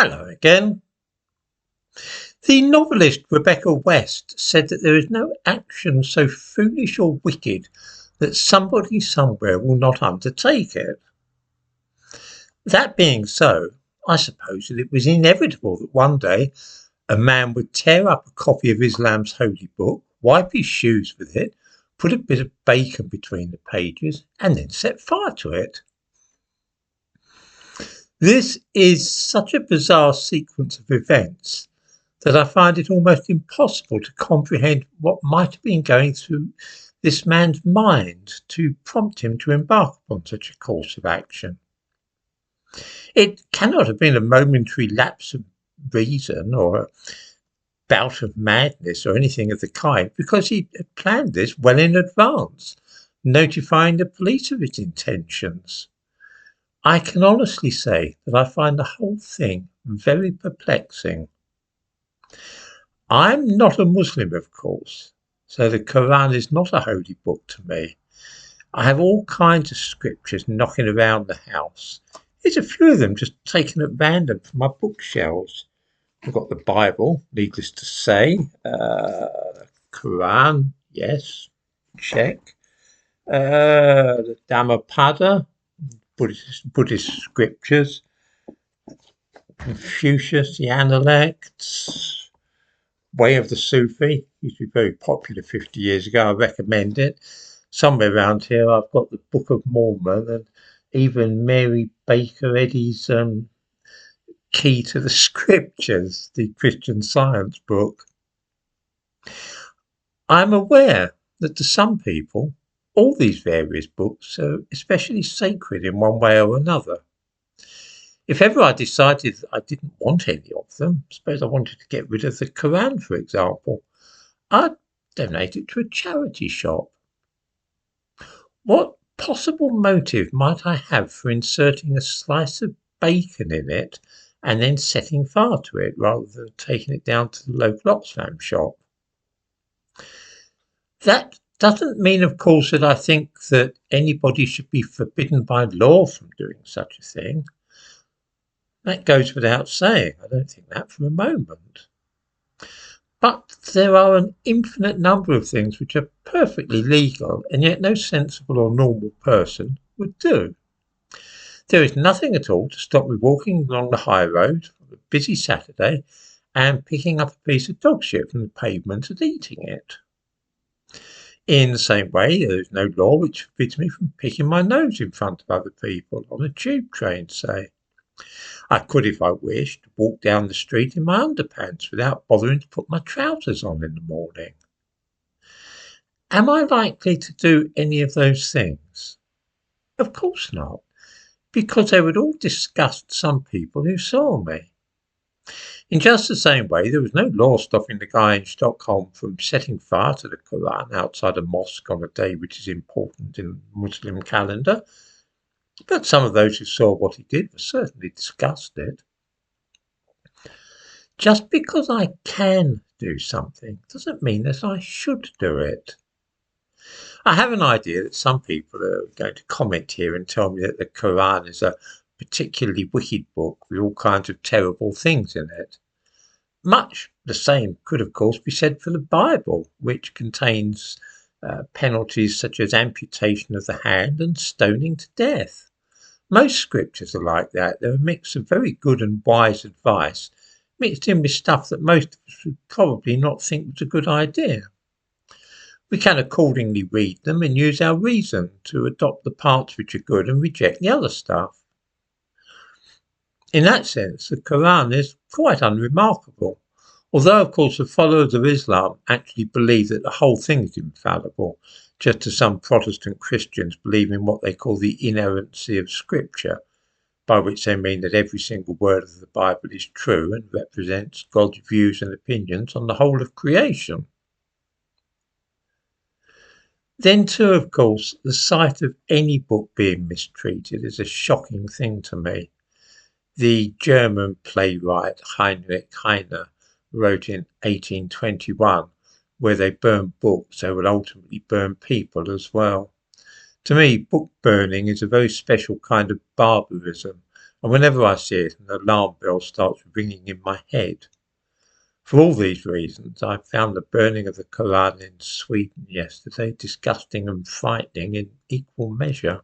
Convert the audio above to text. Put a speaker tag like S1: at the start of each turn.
S1: Hello again. The novelist Rebecca West said that there is no action so foolish or wicked that somebody somewhere will not undertake it. That being so, I suppose that it was inevitable that one day a man would tear up a copy of Islam's holy book, wipe his shoes with it, put a bit of bacon between the pages, and then set fire to it. This is such a bizarre sequence of events that I find it almost impossible to comprehend what might have been going through this man's mind to prompt him to embark upon such a course of action. It cannot have been a momentary lapse of reason or a bout of madness or anything of the kind, because he had planned this well in advance, notifying the police of his intentions. I can honestly say that I find the whole thing very perplexing. I'm not a Muslim, of course, so the Koran is not a holy book to me. I have all kinds of scriptures knocking around the house. There's a few of them just taken at random from my bookshelves. I've got the Bible, needless to say. Koran, yes, check. The Dhammapada, Buddhist scriptures. Confucius, the Analects. Way of the Sufi, used to be very popular 50 years ago. I recommend it. Somewhere around here I've got the Book of Mormon and even Mary Baker Eddy's Key to the Scriptures, the Christian Science book. I'm aware that to some people all these various books are especially sacred in one way or another. If ever I decided that I didn't want any of them, suppose I wanted to get rid of the Koran, for example, I'd donate it to a charity shop. What possible motive might I have for inserting a slice of bacon in it and then setting fire to it rather than taking it down to the local Oxfam shop? That doesn't mean, of course, that I think that anybody should be forbidden by law from doing such a thing. That goes without saying. I don't think that for a moment. But there are an infinite number of things which are perfectly legal and yet no sensible or normal person would do. There is nothing at all to stop me walking along the high road on a busy Saturday and picking up a piece of dog shit from the pavement and eating it. In the same way, there is no law which forbids me from picking my nose in front of other people on a tube train, say. I could, if I wished, walk down the street in my underpants without bothering to put my trousers on in the morning. Am I likely to do any of those things? Of course not, because they would all disgust some people who saw me. In just the same way, there was no law stopping the guy in Stockholm from setting fire to the Koran outside a mosque on a day which is important in the Muslim calendar. But some of those who saw what he did were certainly disgusted. Just because I can do something doesn't mean that I should do it. I have an idea that some people are going to comment here and tell me that the Koran is a particularly wicked book with all kinds of terrible things in it. Much the same could, of course, be said for the Bible, which contains penalties such as amputation of the hand and stoning to death. Most scriptures are like that. They're a mix of very good and wise advice, mixed in with stuff that most of us would probably not think was a good idea. We can accordingly read them and use our reason to adopt the parts which are good and reject the other stuff. In that sense, the Koran is quite unremarkable, although, of course, the followers of Islam actually believe that the whole thing is infallible, just as some Protestant Christians believe in what they call the inerrancy of Scripture, by which they mean that every single word of the Bible is true and represents God's views and opinions on the whole of creation. Then too, of course, the sight of any book being mistreated is a shocking thing to me. The German playwright Heinrich Heine wrote in 1821, where they burn books, they will ultimately burn people as well. To me, book burning is a very special kind of barbarism, and whenever I see it, an alarm bell starts ringing in my head. For all these reasons, I found the burning of the Koran in Sweden yesterday disgusting and frightening in equal measure.